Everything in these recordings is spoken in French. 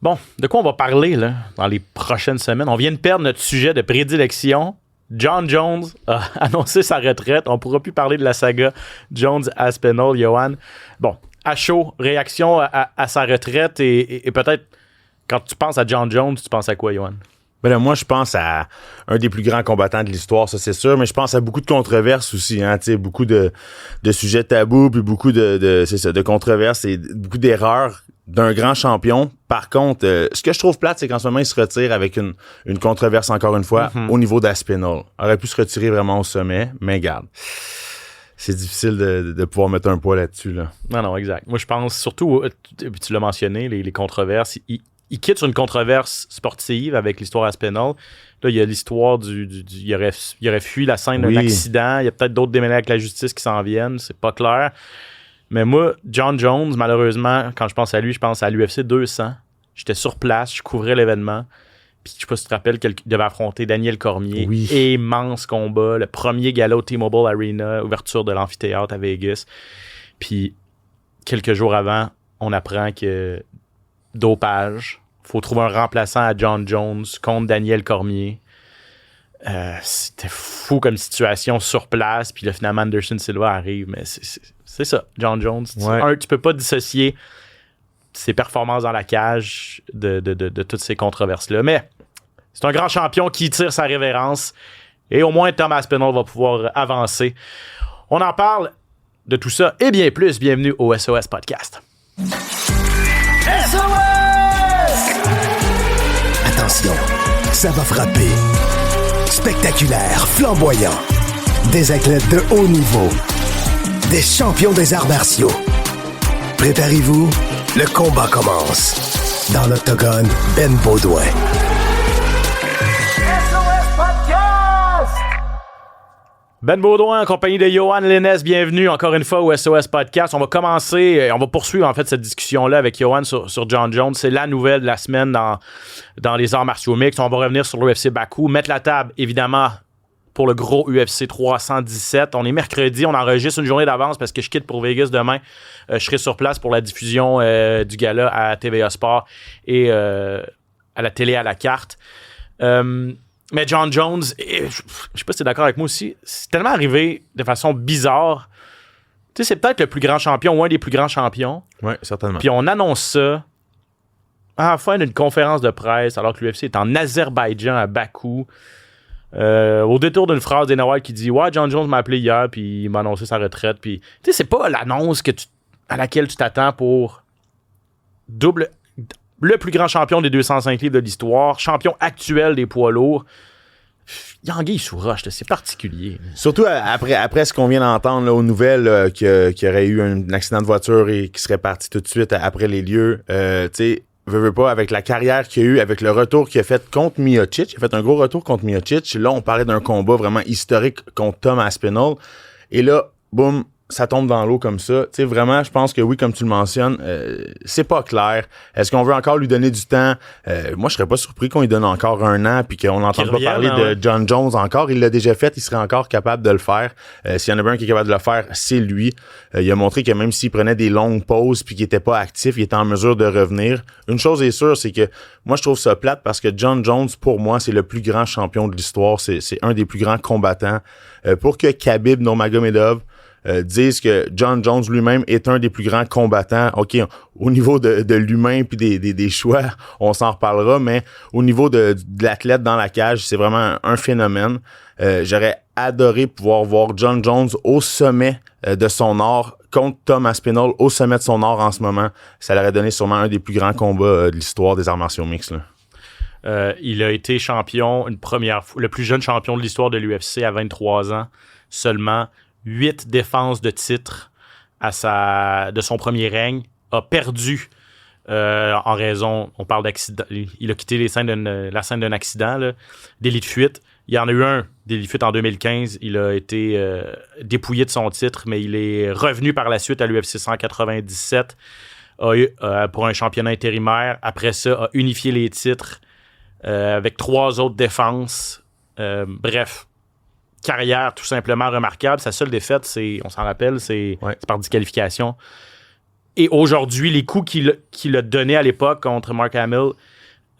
Bon, de quoi on va parler là, dans les prochaines semaines? On vient de perdre notre sujet de prédilection. Jon Jones a annoncé sa retraite. On ne pourra plus parler de la saga Jones-Aspinall, Johan. Bon, à chaud, réaction à sa retraite et peut-être, quand tu penses à Jon Jones, tu penses à quoi, Johan? Ben là, moi, je pense à un des plus grands combattants de l'histoire, ça c'est sûr, mais je pense à beaucoup de controverses aussi, hein, tu sais, beaucoup de sujets tabous, puis beaucoup de controverses et beaucoup d'erreurs d'un grand champion. Par contre, ce que je trouve plate, c'est qu'en ce moment, il se retire avec une controverse, encore une fois, au niveau d'Aspinall. Il aurait pu se retirer vraiment au sommet, mais garde. C'est difficile de pouvoir mettre un poids là-dessus, là. Non, exact. Moi, je pense surtout, tu l'as mentionné, les controverses. Il quitte sur une controverse sportive avec l'histoire Aspinall. Là, il y a l'histoire il aurait fui la scène d'un accident. Il y a peut-être d'autres démêlés avec la justice qui s'en viennent. C'est pas clair. Mais moi, Jon Jones, malheureusement, quand je pense à lui, je pense à l'UFC 200. J'étais sur place, je couvrais l'événement. Puis je sais pas si tu te rappelles qu'il devait affronter Daniel Cormier. Oui. Immense combat. Le premier gala au T-Mobile Arena, ouverture de l'amphithéâtre à Vegas. Puis quelques jours avant, on apprend que dopage. Faut trouver un remplaçant à Jon Jones contre Daniel Cormier. C'était fou comme situation sur place. Puis là, finalement, Anderson Silva arrive. Mais c'est ça, Jon Jones. Ouais. Tu peux pas dissocier ses performances dans la cage de toutes ces controverses-là. Mais c'est un grand champion qui tire sa révérence. Et au moins, Tom Aspinall va pouvoir avancer. On en parle de tout ça et bien plus. Bienvenue au SOS Podcast. SOS! Attention, ça va frapper. Spectaculaire, flamboyant. Des athlètes de haut niveau. Des champions des arts martiaux. Préparez-vous, le combat commence. Dans l'octogone, Ben Baudouin. SOS Podcast! Ben Baudouin en compagnie de Johan Lennes, bienvenue encore une fois au SOS Podcast. On va commencer, on va poursuivre en fait cette discussion-là avec Johan sur Jon Jones. C'est la nouvelle de la semaine dans les arts martiaux mixtes. On va revenir sur l'UFC Bakou, mettre la table évidemment pour le gros UFC 317. On est mercredi, on enregistre une journée d'avance parce que je quitte pour Vegas demain. Je serai sur place pour la diffusion du gala à TVA Sport et à la télé à la carte. Mais Jon Jones, je sais pas si t'es d'accord avec moi aussi, c'est tellement arrivé de façon bizarre. Tu sais, c'est peut-être le plus grand champion ou un des plus grands champions. Oui, certainement. Puis on annonce ça à la fin d'une conférence de presse alors que l'UFC est en Azerbaïdjan à Bakou. Au détour d'une phrase d'Dana White qui dit « Ouais, Jon Jones m'a appelé hier puis il m'a annoncé sa retraite. » Puis tu sais, c'est pas l'annonce à laquelle tu t'attends pour le plus grand champion des 205 livres de l'histoire, champion actuel des poids lourds. Il y a anguille sous roche, c'est particulier. Surtout après ce qu'on vient d'entendre là, aux nouvelles, qu'il y aurait eu un accident de voiture et qu'il serait parti tout de suite après les lieux. Tu sais, veux pas, avec la carrière qu'il a eu, avec le retour qu'il a fait contre Miocic, il a fait un gros retour contre Miocic. Là, on parlait d'un combat vraiment historique contre Tom Aspinall. Et là, boum, ça tombe dans l'eau comme ça. Tu sais, vraiment, je pense que oui, comme tu le mentionnes, c'est pas clair. Est-ce qu'on veut encore lui donner du temps? Moi, je serais pas surpris qu'on lui donne encore un an puis qu'on n'entende pas parler de Jon Jones encore. Il l'a déjà fait, il serait encore capable de le faire. S'il y en a un qui est capable de le faire, c'est lui. Il a montré que même s'il prenait des longues pauses puis qu'il était pas actif, il était en mesure de revenir. Une chose est sûre, c'est que moi, je trouve ça plate parce que Jon Jones, pour moi, c'est le plus grand champion de l'histoire. C'est un des plus grands combattants. Pour que Khabib Nurmagomedov disent que Jon Jones lui-même est un des plus grands combattants. OK, au niveau de l'humain puis des choix, on s'en reparlera, mais au niveau de l'athlète dans la cage, c'est vraiment un phénomène. J'aurais adoré pouvoir voir Jon Jones au sommet de son art contre Tom Aspinall au sommet de son art en ce moment. Ça leur aurait donné sûrement un des plus grands combats de l'histoire des arts martiaux mixtes, là. Il a été champion une première fois, le plus jeune champion de l'histoire de l'UFC à 23 ans seulement. 8 défenses de titre de son premier règne, a perdu en raison, on parle d'accident, il a quitté la scène d'un accident, là, délit de fuite. Il y en a eu un délit de fuite en 2015, il a été dépouillé de son titre, mais il est revenu par la suite à l'UFC 197 pour un championnat intérimaire. Après ça, a unifié les titres avec 3 autres défenses. Bref, carrière tout simplement remarquable. Sa seule défaite, on s'en rappelle, c'est par disqualification. Et aujourd'hui, les coups qu'il a donnés à l'époque contre Mark Hamill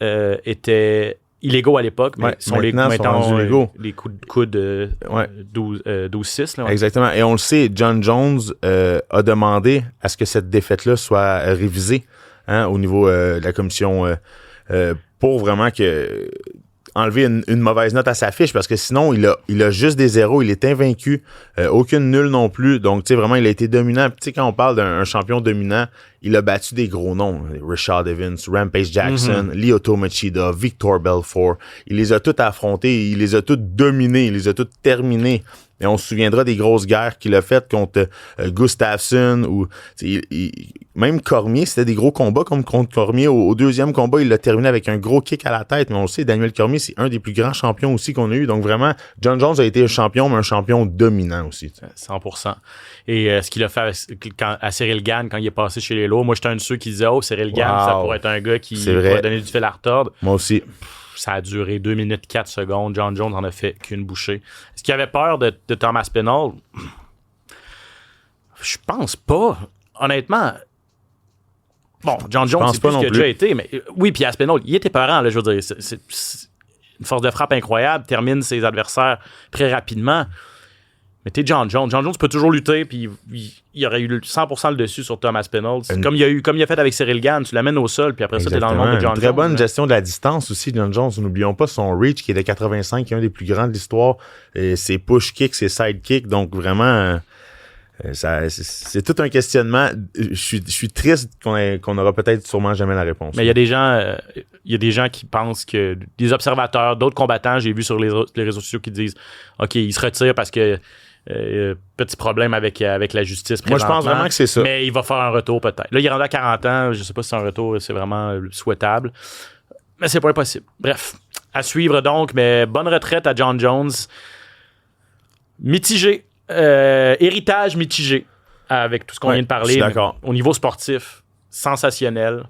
étaient illégaux à l'époque, mais sont maintenant les coups de coude 12-6. Là, Exactement. Et on le sait, John Jones a demandé à ce que cette défaite-là soit révisée au niveau de la commission pour vraiment enlever une mauvaise note à sa fiche, parce que sinon, il a juste des zéros, il est invaincu, aucune nulle non plus. Donc, tu sais, vraiment, il a été dominant. Puis, tu sais, quand on parle d'un champion dominant, il a battu des gros noms. Rashad Evans, Rampage Jackson, Lyoto Machida, Victor Belfort. Il les a tous affrontés, il les a tous dominés, il les a tous terminés. Et on se souviendra des grosses guerres qu'il a faites contre Gustafsson ou même Cormier. C'était des gros combats comme contre Cormier. Au deuxième combat, il l'a terminé avec un gros kick à la tête. Mais on le sait, Daniel Cormier, c'est un des plus grands champions aussi qu'on a eu. Donc vraiment, John Jones a été un champion, mais un champion dominant aussi. 100%. Et ce qu'il a fait à Cyril Gane quand il est passé chez les Lourds, moi j'étais un de ceux qui disaient Cyril Gane, ça pourrait être un gars qui pourrait donner du fil à retordre. Moi aussi. Ça a duré 2 minutes 4 secondes. John Jones en a fait qu'une bouchée. Est-ce qu'il avait peur de Thomas Pinal? Je pense pas. Honnêtement. Bon, John Jones, c'est plus ce qu'il a déjà été. Mais oui, puis Aspinall, il était peurant, là, je veux dire. C'est une force de frappe incroyable, termine ses adversaires très rapidement. Mais t'es John Jones. John Jones peut toujours lutter, puis il aurait eu 100% le dessus sur Thomas Pinal. Comme il a fait avec Cyril Gane, tu l'amènes au sol, puis après Exactement. ça, t'es dans le monde de John Jones. Très bonne gestion de la distance aussi, John Jones. N'oublions pas son reach qui est de 85, qui est un des plus grands de l'histoire. Et ses push kicks, ses side kicks. Donc vraiment, c'est tout un questionnement. Je suis triste qu'on aura peut-être sûrement jamais la réponse. Mais il y a des gens qui pensent que des observateurs, d'autres combattants, j'ai vu sur les réseaux sociaux qui disent OK, il se retire parce que petit problème avec la justice. Moi, je pense vraiment que c'est ça. Mais il va faire un retour peut-être. Là, il est rendu à 40 ans. Je sais pas si c'est un retour, c'est vraiment souhaitable. Mais c'est pas impossible. Bref, à suivre donc. Mais bonne retraite à John Jones. Mitigé. Héritage mitigé avec tout ce qu'on vient de parler. Je suis d'accord. Au niveau sportif, sensationnel.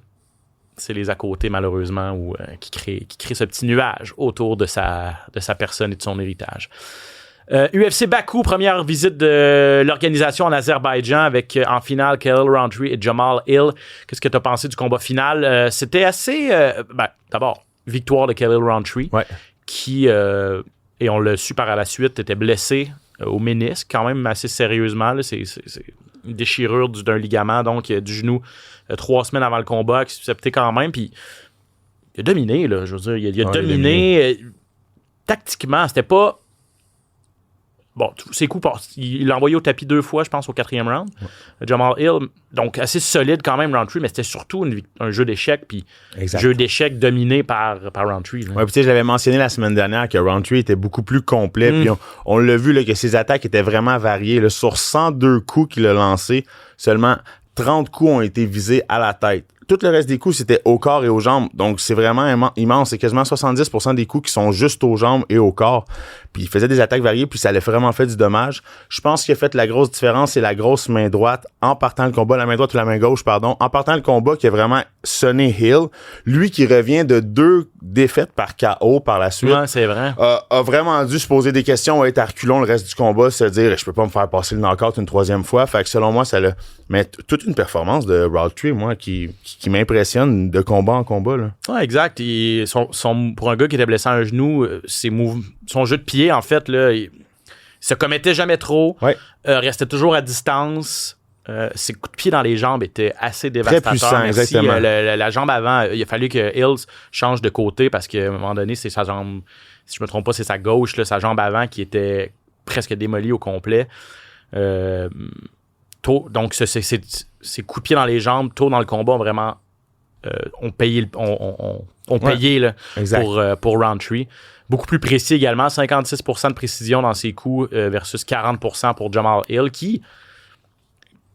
C'est les à côté, malheureusement, qui crée ce petit nuage autour de sa personne et de son héritage. UFC Bakou, première visite de l'organisation en Azerbaïdjan avec en finale Khalil Rountree et Jamal Hill. Qu'est-ce que tu as pensé du combat final? C'était assez... d'abord, victoire de Khalil Rountree qui, et on l'a su par la suite, était blessé au ménisque quand même assez sérieusement. Là. C'est une déchirure d'un ligament donc du genou 3 semaines avant le combat qui susceptait quand même. Puis il a dominé, là, je veux dire. Il a dominé. Tactiquement, c'était pas... Bon, ses coups, il l'a envoyé au tapis 2 fois, je pense, au 4e round. Jamal Hill, donc assez solide quand même, Rountree, mais c'était surtout un jeu d'échecs, puis jeu d'échecs dominé par Rountree. Oui, puis tu sais, je l'avais mentionné la semaine dernière que Rountree était beaucoup plus complet, puis on l'a vu là, que ses attaques étaient vraiment variées. Là, sur 102 coups qu'il a lancés, seulement 30 coups ont été visés à la tête. Tout le reste des coups, c'était au corps et aux jambes. Donc, c'est vraiment immense. C'est quasiment 70% des coups qui sont juste aux jambes et au corps. Puis, il faisait des attaques variées, puis ça a vraiment fait du dommage. Je pense qu'il a fait la grosse différence, c'est la grosse main droite en partant le combat, la main droite ou la main gauche, pardon. En partant le combat, qui a vraiment sonné Hill. Lui qui revient de 2 défaites par KO par la suite. Ouais, c'est vrai. A vraiment dû se poser des questions, être à reculons le reste du combat, se dire, je peux pas me faire passer le knockout une 3e fois. Fait que selon moi, ça l'a... Mais toute une performance de Rountree, moi, qui m'impressionne de combat en combat. Là. Ouais, exact. Pour un gars qui était blessé à un genou, son jeu de pied, en fait, là, il se commettait jamais trop, restait toujours à distance. Ses coups de pied dans les jambes étaient assez dévastateurs. Très puissant, exactement. La jambe avant, il a fallu que Hills change de côté parce qu'à un moment donné, c'est sa jambe, si je me trompe pas, c'est sa gauche, là, sa jambe avant qui était presque démolie au complet. Donc, ces coups de pied dans les jambes, tôt dans le combat, ont vraiment payé là, pour Rountree. Beaucoup plus précis également, 56% de précision dans ses coups versus 40% pour Jamal Hill, qui,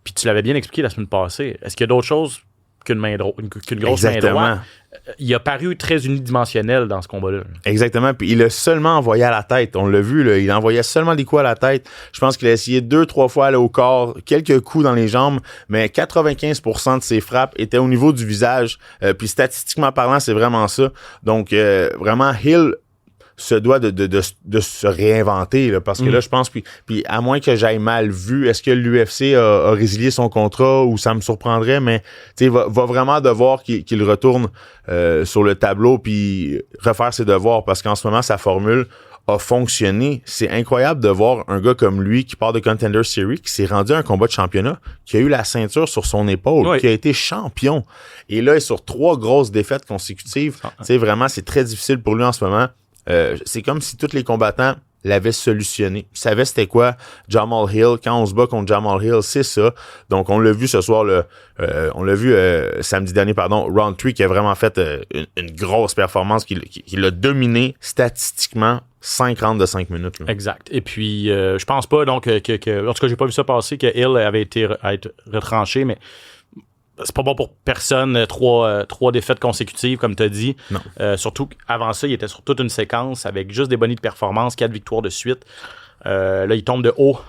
puis tu l'avais bien expliqué la semaine passée, est-ce qu'il y a d'autres choses qu'une grosse main droite? Il a paru très unidimensionnel dans ce combat-là. Exactement, puis il a seulement envoyé à la tête, on l'a vu, là, il envoyait seulement des coups à la tête. Je pense qu'il a essayé 2-3 fois aller au corps, quelques coups dans les jambes, mais 95% de ses frappes étaient au niveau du visage, puis statistiquement parlant, c'est vraiment ça. Donc, vraiment, Hill se doit de se réinventer, là, parce que là, je pense, puis à moins que j'aille mal vu, est-ce que l'UFC a résilié son contrat ou ça me surprendrait, mais va vraiment devoir qu'il retourne sur le tableau puis refaire ses devoirs, parce qu'en ce moment, sa formule a fonctionné. C'est incroyable de voir un gars comme lui qui part de Contender Series, qui s'est rendu à un combat de championnat, qui a eu la ceinture sur son épaule, qui a été champion. Et là, sur 3 grosses défaites consécutives, vraiment, c'est très difficile pour lui en ce moment. C'est comme si tous les combattants l'avaient solutionné. Ils savaient c'était quoi Jamal Hill. Quand on se bat contre Jamal Hill, c'est ça. Donc, on l'a vu ce soir, on l'a vu samedi dernier, Roundtree qui a vraiment fait une grosse performance, qui l'a dominé statistiquement 5 rounds de 5 minutes. Là. Exact. Et puis, je pense pas, donc, en tout cas, j'ai pas vu ça passer, que Hill avait été à être retranché, mais c'est pas bon pour personne, 3 défaites consécutives, comme tu as dit. Non. Surtout qu'avant ça, il était sur toute une séquence avec juste des bonnies de performance, 4 victoires de suite. Là, il tombe de haut,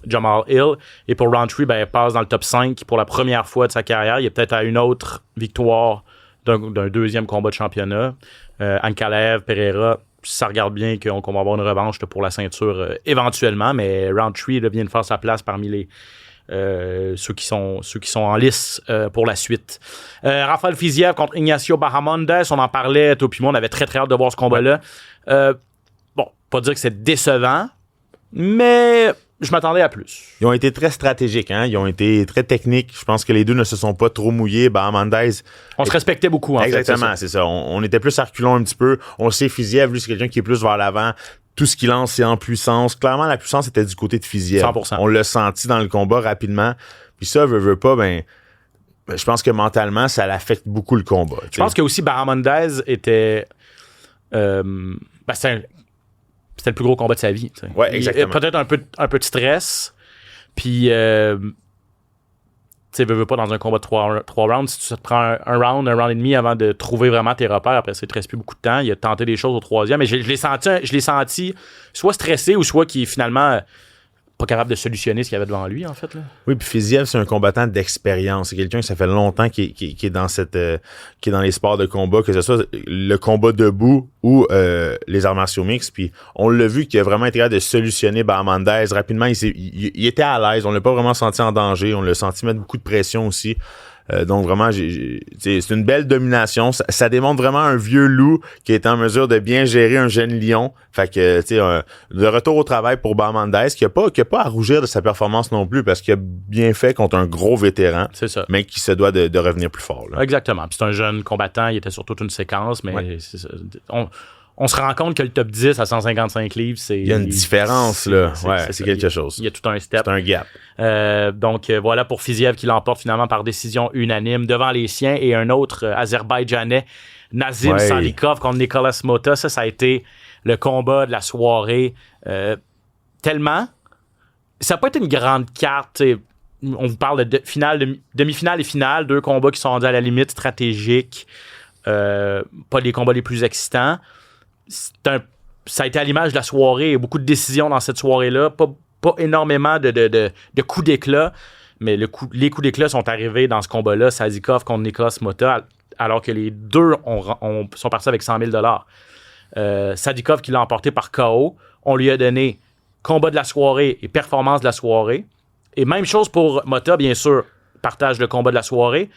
Jamal Hill. Et pour Roundtree, il passe dans le top 5 pour la première fois de sa carrière. Il est peut-être à une autre victoire d'un deuxième combat de championnat. Ankalaev, Pereira, ça regarde bien qu'on va avoir une revanche pour la ceinture éventuellement, mais Roundtree vient de faire sa place parmi les ceux qui sont en lice pour la suite. Rafael Fiziev contre Ignacio Bahamondes, on en parlait, toi puis moi, on avait très très hâte de voir ce combat-là. Bon, pas dire que c'est décevant, mais je m'attendais à plus. Ils ont été très stratégiques, hein? Ils ont été très techniques. Je pense que les deux ne se sont pas trop mouillés. Bahamondes... On se respectait beaucoup, en Exactement, fait. c'est ça. On était plus à reculons un petit peu. On le sait, Fiziev, lui, c'est quelqu'un qui est plus vers l'avant. Tout ce qu'il lance, c'est en puissance. Clairement, la puissance était du côté de Fiziev. 100%. On l'a senti dans le combat rapidement. Puis ça, veut pas, je pense que mentalement, ça l'affecte beaucoup le combat. Je pense que aussi Bahamondes était... c'était le plus gros combat de sa vie. T'sais. Ouais, exactement. Peut-être un peu de stress. Puis, tu veux pas dans un combat de 3 rounds, si tu te prends un round et demi avant de trouver vraiment tes repères, après ça, il te reste plus beaucoup de temps. Il a tenté des choses au 3e, mais je l'ai senti soit stressé ou soit qui est finalement pas capable de solutionner ce qu'il y avait devant lui, en fait. Là. Oui, puis Fiziev, c'est un combattant d'expérience. C'est quelqu'un qui ça fait longtemps qui est dans qui est dans les sports de combat, que ce soit le combat debout ou les arts martiaux mixtes. Puis on l'a vu qu'il a vraiment été capable de solutionner Bahamondes. Rapidement, il était à l'aise. On l'a pas vraiment senti en danger. On l'a senti mettre beaucoup de pression aussi. Donc vraiment, c'est une belle domination. Ça démontre vraiment un vieux loup qui est en mesure de bien gérer un jeune lion. Fait que, tu sais, de retour au travail pour Bahamondes, qui a pas à rougir de sa performance non plus, parce qu'il a bien fait contre un gros vétéran. C'est ça. Mais qui se doit de revenir plus fort. Là. Exactement. Puis c'est un jeune combattant, il était sur toute une séquence, mais c'est ça. On se rend compte que le top 10 à 155 livres, c'est... Il y a une différence, là. C'est quelque chose. Il y a tout un step. C'est un gap. Donc, voilà pour Fiziev qui l'emporte finalement par décision unanime devant les siens et un autre Azerbaïdjanais, Nazim Salikov contre Nicolas Mota. Ça a été le combat de la soirée. Tellement... Ça n'a pas été une grande carte, t'sais. On vous parle de demi-finale et finale, 2 combats qui sont rendus à la limite stratégique, pas les combats les plus excitants. Ça a été à l'image de la soirée, beaucoup de décisions dans cette soirée-là, pas énormément de coups d'éclat, mais les coups d'éclat sont arrivés dans ce combat-là, Sadikov contre Nicolas Mota, alors que les deux sont partis avec 100 000 Sadikov qui l'a emporté par KO, on lui a donné combat de la soirée et performance de la soirée. Et même chose pour Mota, bien sûr, partage le combat de la soirée.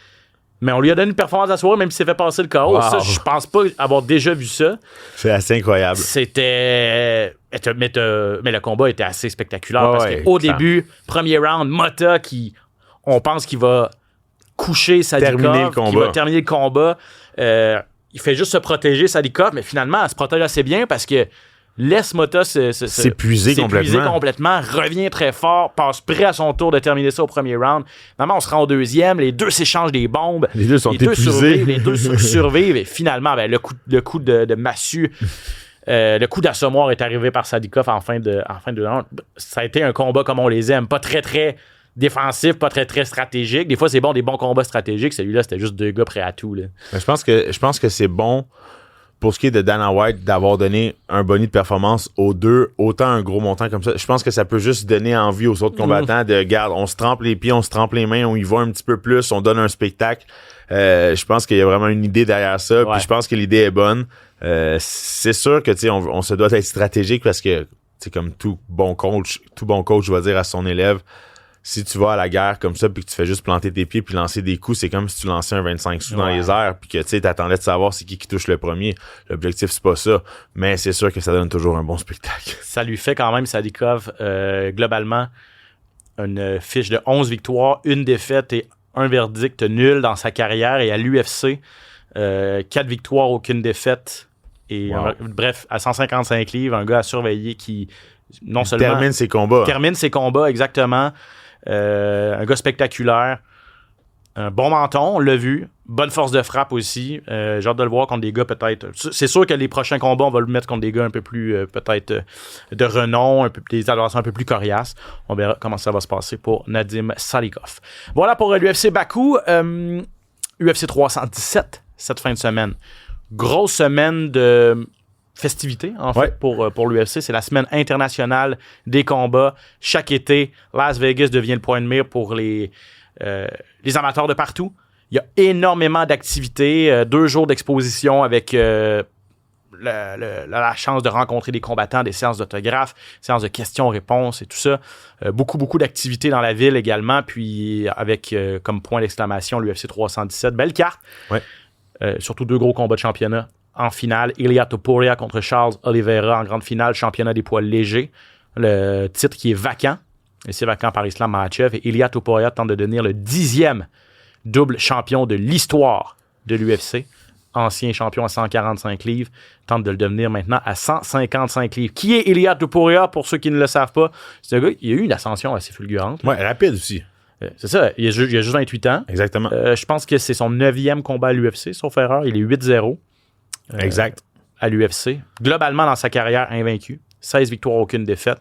Mais on lui a donné une performance de la soirée, même s'il s'est fait passer le KO. Wow. Ça, je pense pas avoir déjà vu ça. C'est assez incroyable. Mais le combat était assez spectaculaire parce qu'au début, premier round, Mota, on pense qu'il va coucher Sadikov, qu'il va terminer le combat. Il fait juste se protéger, Sadikov, mais finalement, elle se protège assez bien parce que laisse Mota s'épuiser complètement, revient très fort, passe prêt à son tour de terminer ça au premier round. Finalement, on se rend au deuxième, les deux s'échangent des bombes. Les deux sont épuisés. Les deux survivent et finalement, le coup de massue, le coup d'assommoir est arrivé par Sadikov en fin de round. Ça a été un combat comme on les aime, pas très très défensif, pas très très stratégique. Des fois, c'est bon, des bons combats stratégiques. Celui-là, c'était juste 2 gars prêts à tout. Là. Je pense que c'est bon pour ce qui est de Dana White, d'avoir donné un boni de performance aux deux, autant un gros montant comme ça. Je pense que ça peut juste donner envie aux autres combattants de, regarde, on se trempe les pieds, on se trempe les mains, on y va un petit peu plus, on donne un spectacle. Je pense qu'il y a vraiment une idée derrière ça. Ouais. Puis je pense que l'idée est bonne. C'est sûr que, tu sais, on se doit être stratégique parce que, c'est comme tout bon coach va dire à son élève, si tu vas à la guerre comme ça puis que tu fais juste planter tes pieds puis lancer des coups, c'est comme si tu lançais un 25 sous dans les airs puis que tu sais t'attendais de savoir c'est qui touche le premier. L'objectif c'est pas ça, mais c'est sûr que ça donne toujours un bon spectacle. Ça lui fait quand même, Sadikov, globalement, une fiche de 11 victoires, une défaite et un verdict nul dans sa carrière. Et à l'UFC, 4 victoires, aucune défaite. Et bref, à 155 livres, un gars à surveiller qui non seulement termine ses combats. Termine ses combats, exactement. Un gars spectaculaire. Un bon menton, on l'a vu. Bonne force de frappe aussi. J'ai hâte de le voir contre des gars peut-être. C'est sûr que les prochains combats, on va le mettre contre des gars un peu plus peut-être de renom, des adversaires un peu plus coriaces. On verra comment ça va se passer pour Nadim Sadikov. Voilà pour l'UFC Bakou. UFC 317 cette fin de semaine. Grosse semaine de festivités, en fait, pour l'UFC. C'est la semaine internationale des combats. Chaque été, Las Vegas devient le point de mire pour les amateurs de partout. Il y a énormément d'activités, 2 jours d'exposition avec la chance de rencontrer des combattants, des séances d'autographes, séances de questions-réponses et tout ça. Beaucoup d'activités dans la ville également, puis avec comme point d'exclamation l'UFC 317. Belle carte. Ouais. Surtout 2 gros combats de championnat en finale. Ilia Topuria contre Charles Oliveira en grande finale, championnat des poids légers. Le titre qui est vacant. Et c'est vacant par Islam Makhachev. Et Ilia Topuria tente de devenir le 10e double champion de l'histoire de l'UFC. Ancien champion à 145 livres. Tente de le devenir maintenant à 155 livres. Qui est Ilia Topuria, pour ceux qui ne le savent pas? C'est un gars qui a eu une ascension assez fulgurante. Ouais, rapide aussi. C'est ça, il a juste 28 ans. Exactement. Je pense que c'est son 9e combat à l'UFC, sauf erreur. Il est 8-0. Exact. À l'UFC. Globalement, dans sa carrière, invaincu. 16 victoires, aucune défaite.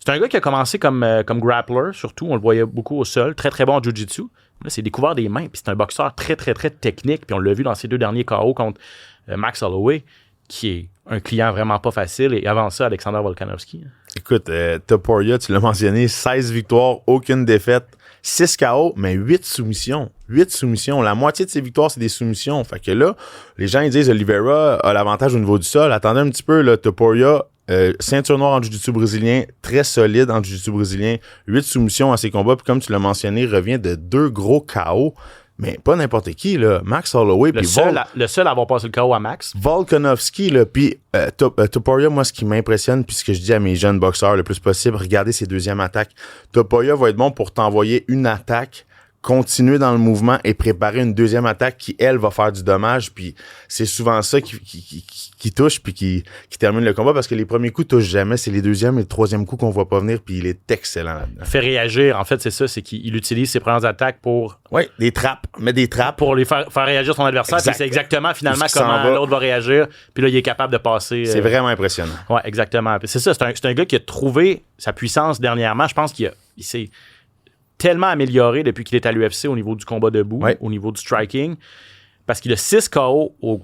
C'est un gars qui a commencé comme grappler, surtout. On le voyait beaucoup au sol. Très, très bon en jiu-jitsu. Là, c'est découvert des mains. Puis c'est un boxeur très, très, très technique. Puis on l'a vu dans ses 2 derniers KO contre Max Holloway, qui est un client vraiment pas facile. Et avant ça, Alexander Volkanovski. Écoute, Topuria, tu l'as mentionné, 16 victoires, aucune défaite. 6 KO, mais 8 soumissions. 8 soumissions. La moitié de ses victoires, c'est des soumissions. Fait que là, les gens, ils disent Oliveira a l'avantage au niveau du sol. Attendez un petit peu, là, Topuria, ceinture noire en jiu-jitsu brésilien, très solide en jiu-jitsu brésilien. 8 soumissions à ses combats. Puis comme tu l'as mentionné, revient de 2 gros KO. Mais pas n'importe qui, là. Max Holloway. Le seul à avoir passé le KO à Max. Volkanovski, là. Puis Topuria, moi, ce qui m'impressionne, puis ce que je dis à mes jeunes boxeurs le plus possible, regardez ses 2e attaques. Topuria va être bon pour t'envoyer une attaque, continuer dans le mouvement et préparer une 2e attaque qui, elle, va faire du dommage. Puis c'est souvent ça qui touche puis qui termine le combat parce que les premiers coups touchent jamais. C'est les 2e et le 3e coup qu'on voit pas venir puis il est excellent là-dedans. Fait réagir. En fait, c'est ça. C'est qu'il utilise ses premières attaques pour... Oui, des trappes. Mais des trappes. Pour les faire réagir son adversaire. Puis c'est exactement, finalement, comment l'autre va réagir. Puis là, il est capable de passer... C'est vraiment impressionnant. Oui, exactement. Puis c'est ça. C'est un gars qui a trouvé sa puissance dernièrement. Je pense qu'il s'est tellement amélioré depuis qu'il est à l'UFC au niveau du combat debout, au niveau du striking, parce qu'il a 6 KO au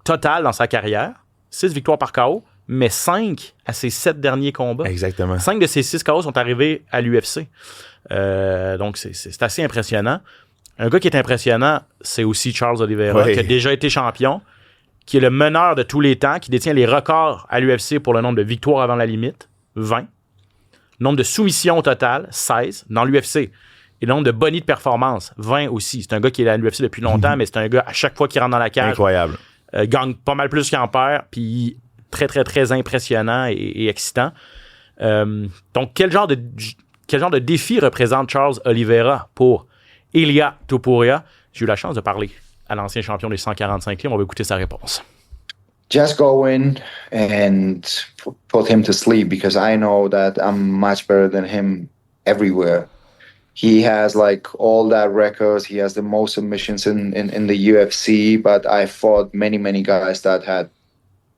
total dans sa carrière, 6 victoires par KO, mais 5 à ses 7 derniers combats. Exactement. 5 de ces 6 KO sont arrivés à l'UFC. Donc, c'est assez impressionnant. Un gars qui est impressionnant, c'est aussi Charles Oliveira, qui a déjà été champion, qui est le meneur de tous les temps, qui détient les records à l'UFC pour le nombre de victoires avant la limite, 20. Nombre de soumissions au total, 16 dans l'UFC. Et le nombre de bonnies de performance, 20 aussi. C'est un gars qui est à l'UFC depuis longtemps, mais c'est un gars, à chaque fois qu'il rentre dans la cage, incroyable. Gagne pas mal plus qu'il en perd, puis très, très, très impressionnant et excitant. Donc, quel genre de défi représente Charles Oliveira pour Ilia Topuria? J'ai eu la chance de parler à l'ancien champion des 145 livres. On va écouter sa réponse. Just go in and put him to sleep because I know that I'm much better than him everywhere. He has like all that records. He has the most submissions in the UFC, but I fought many guys that had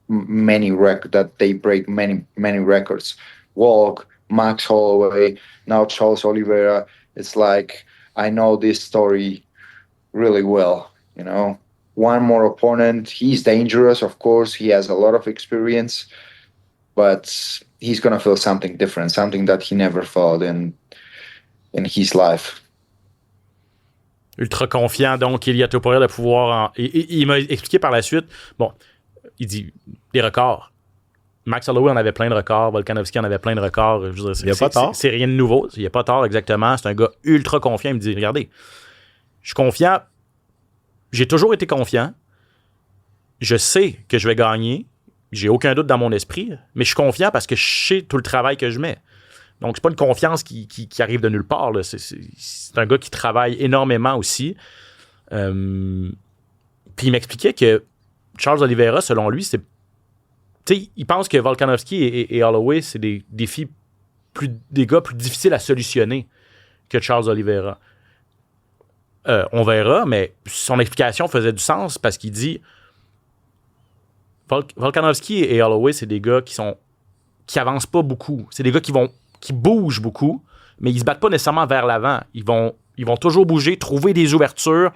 that they break many records. Walk, Max Holloway, now Charles Oliveira. It's like I know this story really well, you know. One more opponent. He's dangerous, of course. He has a lot of experience, but he's gonna feel something different, something that he never felt in his life. ultra confiant, donc Ilia Topuria de pouvoir... il m'a expliqué par la suite, bon, il dit des records. Max Holloway en avait plein de records, Volkanovski en avait plein de records. Je veux dire, il n'y a pas tort. C'est rien de nouveau, il n'y a pas tort exactement. C'est un gars ultra confiant. Il me dit, regardez, je suis confiant, j'ai toujours été confiant, je sais que je vais gagner, j'ai aucun doute dans mon esprit, mais je suis confiant parce que je sais tout le travail que je mets. Donc, c'est pas une confiance qui arrive de nulle part. Là. C'est un gars qui travaille énormément aussi. Puis il m'expliquait que Charles Oliveira, selon lui, c'est... Tu sais, il pense que Volkanovski et Holloway, c'est des gars plus difficiles à solutionner que Charles Oliveira. On verra, mais son explication faisait du sens parce qu'il dit Volkanovski et Holloway, c'est des gars qui avancent pas beaucoup. C'est des gars qui bougent beaucoup, mais ils se battent pas nécessairement vers l'avant. Ils vont toujours bouger, trouver des ouvertures.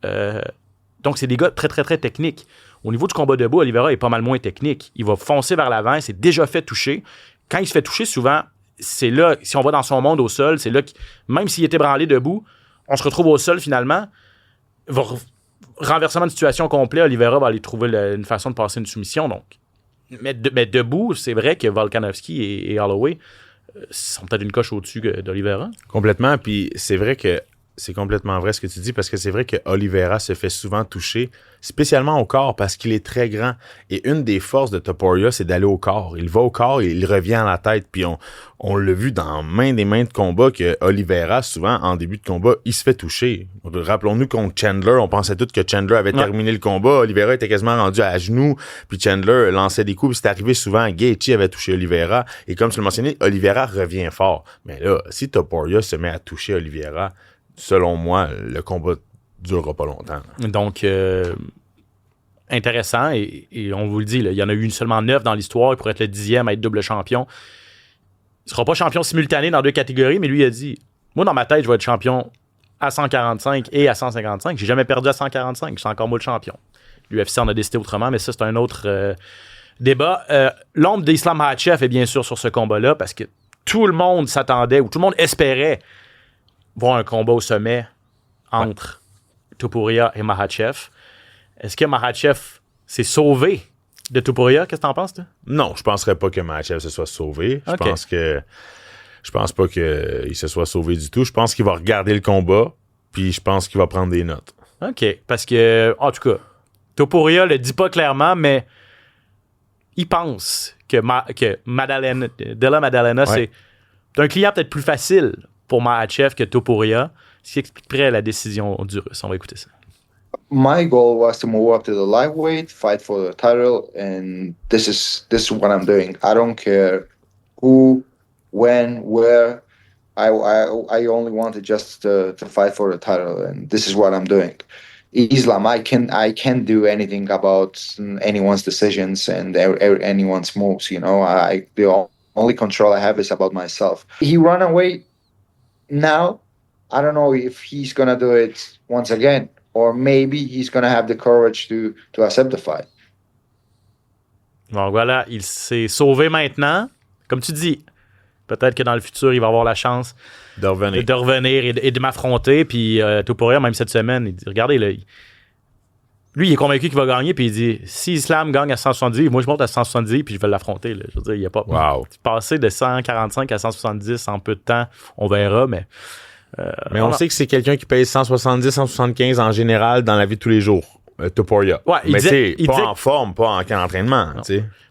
Donc, c'est des gars très, très, très techniques. Au niveau du combat debout, Oliveira est pas mal moins technique. Il va foncer vers l'avant, il s'est déjà fait toucher. Quand il se fait toucher, souvent, c'est là, si on va dans son monde au sol, c'est là que, même s'il était branlé debout, on se retrouve au sol finalement. Renversement de situation complet, Oliveira va aller trouver une façon de passer une soumission. Donc. Mais debout, c'est vrai que Volkanovski et Holloway sont peut-être une coche au-dessus d'Oliveira. Complètement, puis c'est vrai que c'est complètement vrai ce que tu dis, parce que c'est vrai que Oliveira se fait souvent toucher, spécialement au corps, parce qu'il est très grand. Et une des forces de Topuria, c'est d'aller au corps. Il va au corps et il revient à la tête. Puis on l'a vu dans main de combat que Oliveira, souvent, en début de combat, il se fait toucher. Rappelons-nous contre Chandler, on pensait tous que Chandler avait terminé le combat. Oliveira était quasiment rendu à genoux, puis Chandler lançait des coups. Puis c'est arrivé souvent, Gaethje avait touché Oliveira. Et comme tu le mentionnais, Oliveira revient fort. Mais là, si Topuria se met à toucher Oliveira, selon moi, le combat durera pas longtemps. Donc, intéressant. Et on vous le dit, là, il y en a eu seulement 9 dans l'histoire. Il pourrait être le 10e à être double champion. Il sera pas champion simultané dans 2 catégories, mais lui, il a dit, moi, dans ma tête, je vais être champion à 145 et à 155. J'ai jamais perdu à 145. Je suis encore moi le champion. L'UFC en a décidé autrement, mais ça, c'est un autre débat. L'ombre d'Islam Makhachev est bien sûr sur ce combat-là, parce que tout le monde s'attendait, ou tout le monde espérait voir un combat au sommet entre Topuria et Makhachev. Est-ce que Makhachev s'est sauvé de Topuria? Qu'est-ce que t'en penses, toi? Non, je penserais pas que Makhachev se soit sauvé. Je pense pas qu'il se soit sauvé du tout. Je pense qu'il va regarder le combat, puis je pense qu'il va prendre des notes. OK, parce que, en tout cas, Topuria le dit pas clairement, mais il pense que Della Maddalena, c'est un client peut-être plus facile pour Makhachev que Topuria, ce qui expliquerait la décision du Russe. On va écouter ça. My goal was to move up to the lightweight, fight for the title, and this is what I'm doing. I don't care who, when, where. I only wanted just to fight for the title, and this is what I'm doing. Islam, I can't do anything about anyone's decisions and anyone's moves. You know, the only control I have is about myself. He ran away. Now, I don't know if he's going to do it once again, or maybe he's going to have the courage to accept the fight. Bon, voilà, il s'est sauvé maintenant. Comme tu dis, peut-être que dans le futur, il va avoir la chance de revenir et de m'affronter. Puis Topuria, même cette semaine, il dit, regardez, là, lui, il est convaincu qu'il va gagner, puis il dit, si Islam gagne à 170, moi, je monte à 170, puis je vais l'affronter. Là. Je veux dire, il n'y a pas... Passer de 145 à 170 en peu de temps, on verra, mais... on sait que c'est quelqu'un qui paye 170, 175 en général dans la vie de tous les jours, Topuria. Ouais, mais en forme, pas en entraînement.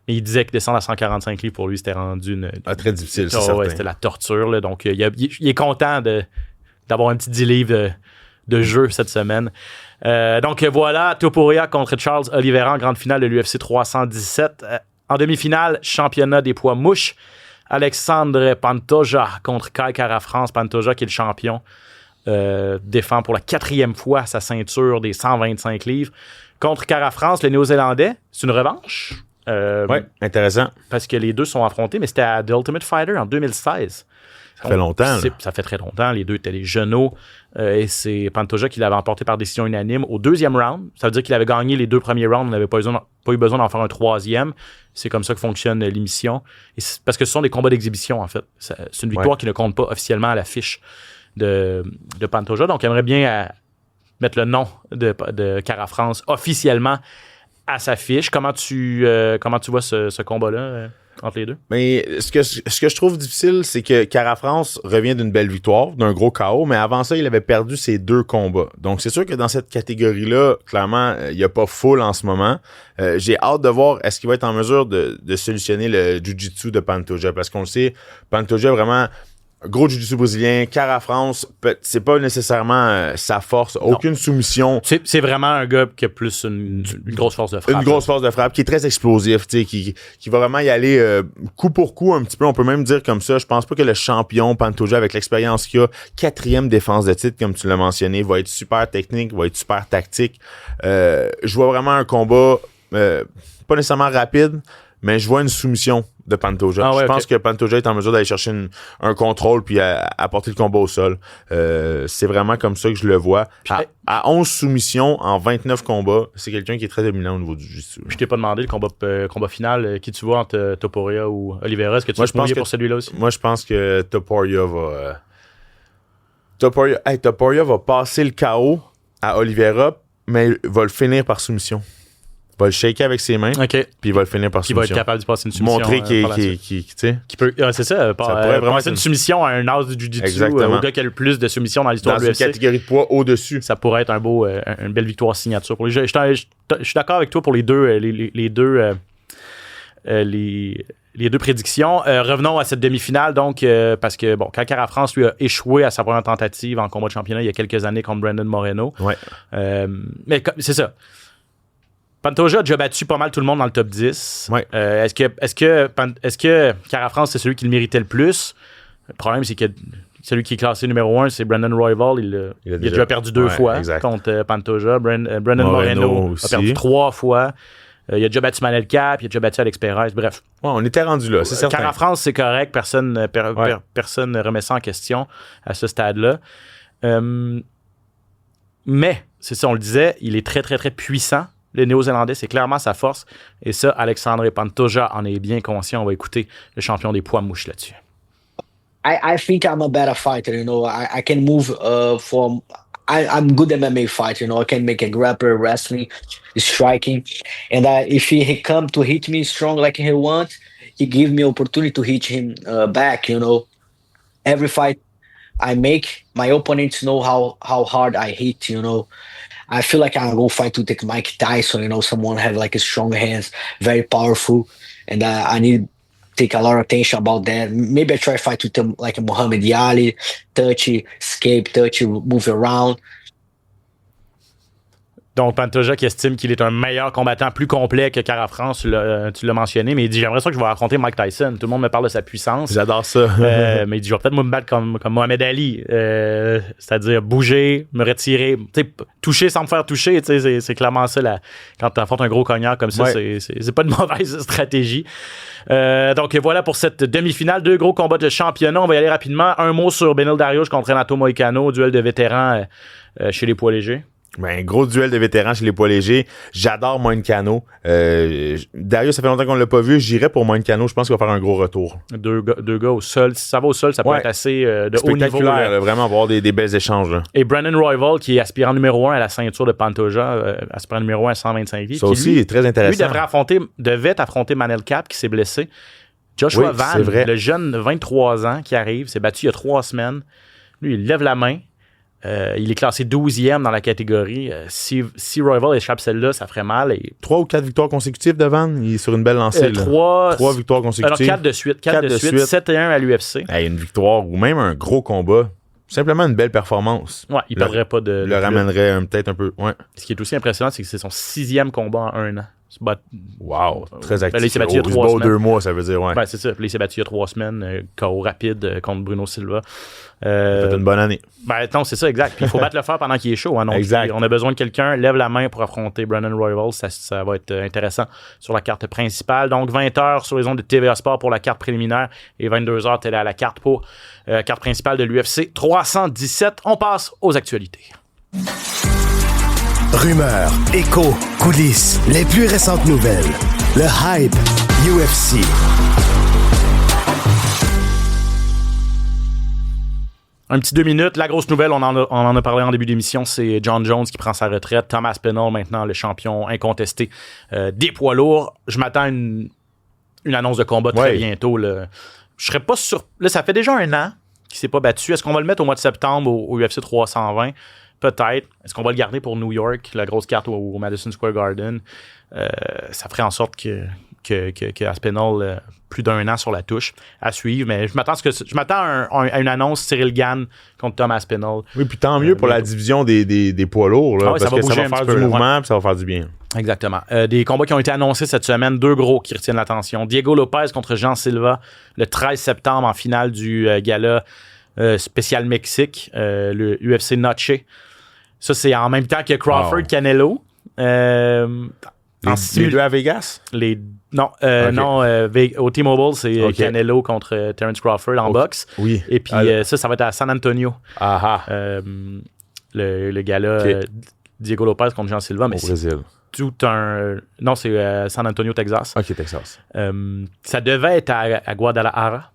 Mais il disait que descendre à 145 livres, pour lui, c'était rendu très difficile, c'est certain. Ouais, c'était la torture. Là, donc, il est content d'avoir un petit 10 livres de jeu cette semaine. Donc, voilà, Topuria contre Charles Oliveira en grande finale de l'UFC 317. En demi-finale, championnat des poids mouches. Alexandre Pantoja contre Kai Kara-France. Pantoja, qui est le champion, défend pour la 4e fois sa ceinture des 125 livres. Contre Kara-France, le Néo-Zélandais, c'est une revanche. Oui, intéressant. Parce que les deux sont affrontés, mais c'était à The Ultimate Fighter en 2016. Ça fait longtemps. Ça fait très longtemps. Les deux étaient les genoux. Et c'est Pantoja qui l'avait emporté par décision unanime au 2e round. Ça veut dire qu'il avait gagné les 2 premiers rounds. On n'avait pas eu besoin d'en faire un 3e. C'est comme ça que fonctionne l'émission. Parce que ce sont des combats d'exhibition, en fait. C'est une victoire qui ne compte pas officiellement à la fiche de Pantoja. Donc, j'aimerais bien mettre le nom de Kara France officiellement à sa fiche. Comment tu vois ce combat-là entre les deux? Mais ce que je trouve difficile, c'est que Kara France revient d'une belle victoire, d'un gros KO, mais avant ça, il avait perdu ses 2 combats. Donc, c'est sûr que dans cette catégorie-là, clairement, il n'y a pas full en ce moment. J'ai hâte de voir est-ce qu'il va être en mesure de solutionner le jiu-jitsu de Pantoja, parce qu'on le sait, Pantoja vraiment... Gros jiu-jitsu brésilien, Kara France, c'est pas nécessairement sa force, aucune soumission. C'est vraiment un gars qui a plus une grosse force de frappe. Une grosse force de frappe, qui est très explosif, qui va vraiment y aller coup pour coup un petit peu, on peut même dire comme ça. Je pense pas que le champion Pantoja, avec l'expérience qu'il a, 4e défense de titre, comme tu l'as mentionné, va être super technique, va être super tactique. Je vois vraiment un combat pas nécessairement rapide, mais je vois une soumission de Pantoja. Je pense que Pantoja est en mesure d'aller chercher un contrôle puis apporter le combat au sol. C'est vraiment comme ça que je le vois. À 11 soumissions en 29 combats, c'est quelqu'un qui est très dominant au niveau du jiu-jitsu. Je t'ai pas demandé le combat final. Qui tu vois entre Topuria ou Oliveira? Est-ce que tu vas te mouiller pour celui-là aussi? Moi, je pense que Topuria va... Topuria va passer le KO à Oliveira, mais il va le finir par soumission. Il va le shaker avec ses mains, puis il va le finir par soumission. Il va être capable de passer une soumission. Montrer qu'il peut. C'est ça. pourrait vraiment passer une soumission à un as du jiu-jitsu, au gars qui a le plus de soumissions dans l'histoire de l'UFC. Dans une catégorie de poids au-dessus. Ça pourrait être une belle victoire signature. Pour je suis d'accord avec toi pour les deux prédictions. Revenons à cette demi-finale, donc, parce que, bon, quand Kara France, lui, a échoué à sa première tentative en combat de championnat il y a quelques années contre Brandon Moreno. Ouais. Mais c'est ça. Pantoja a déjà battu pas mal tout le monde dans le top 10. Ouais. Est-ce que Kara France, c'est celui qui le méritait le plus? Le problème, c'est que celui qui est classé numéro 1, c'est Brandon Royval. Il a déjà perdu 2 fois contre Pantoja. Brandon Moreno a perdu 3 fois. Il a déjà battu Manel Cap, il a déjà battu Alex Perez, bref. Ouais, on était rendu là, c'est certain. Kara France, c'est correct. Personne ne remet ça en question à ce stade-là. Mais, c'est ça, on le disait, il est très, très, très puissant. Le Néo-Zélandais, c'est clairement sa force. Et ça, Alexandre Pantoja en est bien conscient. On va écouter le champion des poids mouches là-dessus. I think I'm a better fighter, I can move from... I'm good MMA fighter, I can make a grappler, wrestling, striking. And if he come to hit me strong like he wants, he give me opportunity to hit him back, Every fight I make, my opponents know how hard I hit, I feel like I'm going to fight to take Mike Tyson, someone have like a strong hands, very powerful. And I need to take a lot of attention about that. Maybe I try to fight with like a Muhammad Ali, touchy, escape, touchy, move around. Donc, Pantoja qui estime qu'il est un meilleur combattant, plus complet que Kara France, tu l'as mentionné, mais il dit « J'aimerais ça que je vais affronter Mike Tyson. » Tout le monde me parle de sa puissance. J'adore ça. Mais il dit « Je vais peut-être me battre comme Mohamed Ali. » C'est-à-dire bouger, me retirer, toucher sans me faire toucher. C'est clairement ça. Quand tu affrontes un gros cognard comme ça, c'est pas une mauvaise stratégie. Donc, voilà pour cette demi-finale. 2 gros combats de championnat. On va y aller rapidement. Un mot sur Beneil Dariush contre Renato Moicano, duel de vétérans chez les poids légers. Ben, gros duel de vétérans chez les poids légers. J'adore Moicano. Darius, ça fait longtemps qu'on l'a pas vu. J'irais pour Moicano. Je pense qu'il va faire un gros retour. Deux gars au sol. Si ça va au sol, ça peut être assez de haut niveau. Spectaculaire, vraiment avoir des belles échanges. Là. Et Brandon Royval, qui est aspirant numéro 1 à la ceinture de Pantoja, aspirant numéro 1 à 125 livres. Ça aussi est très intéressant. Lui devait affronter Manel Cap, qui s'est blessé. Joshua Van, le jeune de 23 ans qui arrive, s'est battu il y a 3 semaines. Lui, il lève la main. Il est classé 12e dans la catégorie. Si Royval échappe celle-là, ça ferait mal. 3 ou 4 victoires consécutives de Van. Il est sur une belle lancée. 3 victoires consécutives. 4 de suite. 7-1 à l'UFC. Une victoire ou même un gros combat. Simplement une belle performance. Ouais, il ne perdrait pas de... Le ramènerait peut-être un peu... Ouais. Ce qui est aussi impressionnant, c'est que c'est son 6e combat en 1 an. Wow, très actif. Il s'est battu il y a 3 semaines. 2 mois, ça veut dire, ouais. Ben, c'est ça. Puis il s'est battu il y a 3 semaines, KO rapide contre Bruno Silva. Ça fait une bonne année. Ben, non, c'est ça, exact. Puis il faut battre le fer pendant qu'il est chaud. Hein, donc, exact. On a besoin de quelqu'un, lève la main pour affronter Brandon Royval. Ça va être intéressant sur la carte principale. Donc, 20h sur les ondes de TVA Sport pour la carte préliminaire et 22h télé à la carte pour carte principale de l'UFC 317. On passe aux actualités. Rumeurs, échos, coulisses, les plus récentes nouvelles. Le hype UFC. Un petit 2 minutes. La grosse nouvelle, on en a parlé en début d'émission, c'est Jon Jones qui prend sa retraite. Thomas Aspinall, maintenant le champion incontesté des poids lourds. Je m'attends à une annonce de combat très bientôt. Là. Je serais pas sûr. Là, ça fait déjà 1 an qu'il s'est pas battu. Est-ce qu'on va le mettre au mois de septembre au UFC 320? Peut-être. Est-ce qu'on va le garder pour New York, la grosse carte au Madison Square Garden? Ça ferait en sorte que Aspinall plus d'1 an sur la touche à suivre. Mais je m'attends à une annonce Cyril Gane contre Thomas Aspinall. Oui, puis tant mieux pour la division des poids lourds. Là, parce que ça va faire du mouvement puis ça va faire du bien. Exactement. Des combats qui ont été annoncés cette semaine. 2 gros qui retiennent l'attention. Diego Lopez contre Jean Silva le 13 septembre en finale du gala spécial Mexique, le UFC Noche. Ça, c'est en même temps que Crawford Canelo. Les deux à Vegas? Non, au T-Mobile, c'est Canelo contre Terence Crawford en boxe. Oui. Et puis ça va être à San Antonio. Le gala Diego Lopez contre Jean Silva. Mais au Brésil. Non, c'est San Antonio, Texas. OK, Texas. Ça devait être à Guadalajara,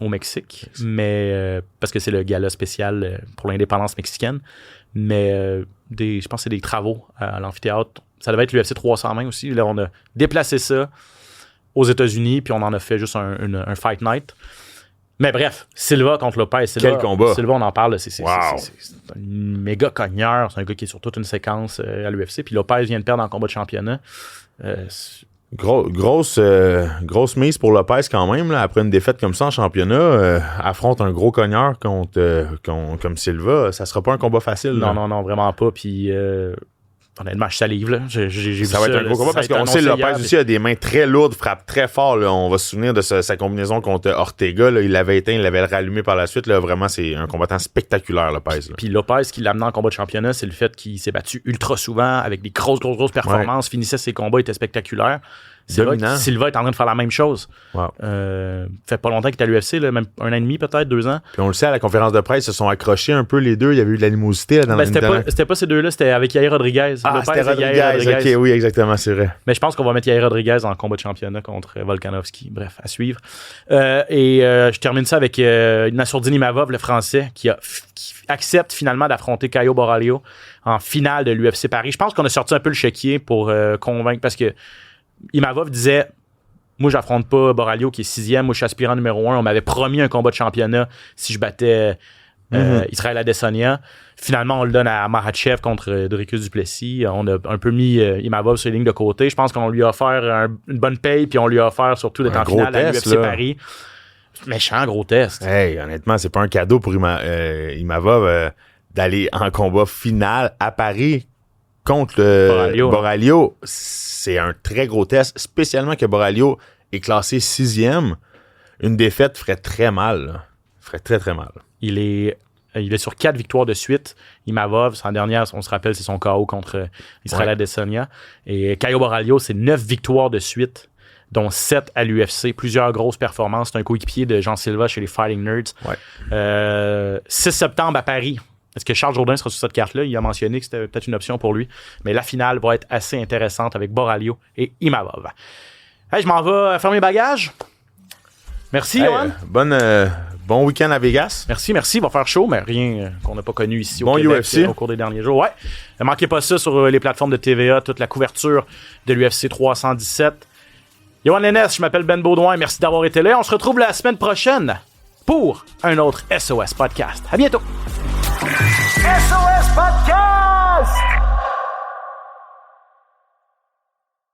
au Mexique, mais parce que c'est le gala spécial pour l'indépendance mexicaine. Mais je pense que c'est des travaux à l'amphithéâtre. Ça devait être l'UFC 320 aussi. Là, on a déplacé ça aux États-Unis, puis on en a fait juste un fight night. Mais bref, Silva contre Lopez. Quel combat! Silva, on en parle. C'est un méga cogneur. C'est un gars qui est sur toute une séquence à l'UFC. Puis Lopez vient de perdre en combat de championnat. Grosse mise pour Lopez quand même. Là, après une défaite comme ça en championnat, affronte un gros cogneur comme Silva. Ça sera pas un combat facile. Non, vraiment pas. Puis... honnêtement, je salive. Là. Ça va être un gros combat parce qu'on sait que Lopez aussi a des mains très lourdes, frappe très fort. Là. On va se souvenir de sa combinaison contre Ortega. Là. Il l'avait éteint, il l'avait rallumé par la suite. Là. Vraiment, c'est un combattant spectaculaire, Lopez. Là. Puis Lopez, qui l'a amené en combat de championnat, c'est le fait qu'il s'est battu ultra souvent avec des grosses performances, finissait ses combats, était spectaculaire. Silva est en train de faire la même chose. Wow. Fait pas longtemps qu'il est à l'UFC, là, même 1 an et demi peut-être, 2 ans. Puis on le sait, à la conférence de presse, ils se sont accrochés un peu les deux. Il y avait eu de l'animosité. Là, c'était pas ces deux-là, c'était avec Yair Rodriguez. C'était Rodriguez. OK, oui, exactement, c'est vrai. Mais je pense qu'on va mettre Yair Rodriguez en combat de championnat contre Volkanovski. Bref, à suivre. Je termine ça avec Nassourdine Imavov, le Français, qui accepte finalement d'affronter Caio Borralho en finale de l'UFC Paris. Je pense qu'on a sorti un peu le chéquier pour convaincre, parce que Imavov disait: moi, j'affronte pas Borralho qui est 6e. Moi, je suis aspirant numéro 1. On m'avait promis un combat de championnat si je battais Israël Adesanya. Finalement, on le donne à Makhachev contre Dricus du Plessis. On a un peu mis Imavov sur les lignes de côté. Je pense qu'on lui a offert une bonne paye, puis on lui a offert surtout d'être en finale à l'UFC Paris. Méchant gros test. Hey, honnêtement, c'est pas un cadeau pour Imavov d'aller en combat final à Paris contre Borralho. C'est un très gros test, spécialement que Borralho est classé 6e. Une défaite ferait très mal. Là. Ferait très, très mal. Il est sur 4 victoires de suite. Imavov, sa dernière, on se rappelle, c'est son KO contre Israël Adesanya. Et Caio Borralho, c'est 9 victoires de suite, dont 7 à l'UFC. Plusieurs grosses performances. C'est un coéquipier de Jean Silva chez les Fighting Nerds. 6 septembre à Paris. Est-ce que Charles Jourdain sera sur cette carte-là? Il a mentionné que c'était peut-être une option pour lui. Mais la finale va être assez intéressante avec Borralho et Imavov. Hey, je m'en vais faire mes bagages. Merci, Yohan. Bon week-end à Vegas. Merci. Il va faire chaud, mais rien qu'on n'a pas connu ici au Québec UFC. Au cours des derniers jours. Ouais. Ne manquez pas ça sur les plateformes de TVA, toute la couverture de l'UFC 317. Yohan Lennes, je m'appelle Ben Baudouin. Merci d'avoir été là. On se retrouve la semaine prochaine pour un autre SOS Podcast. À bientôt. SOS Podcast!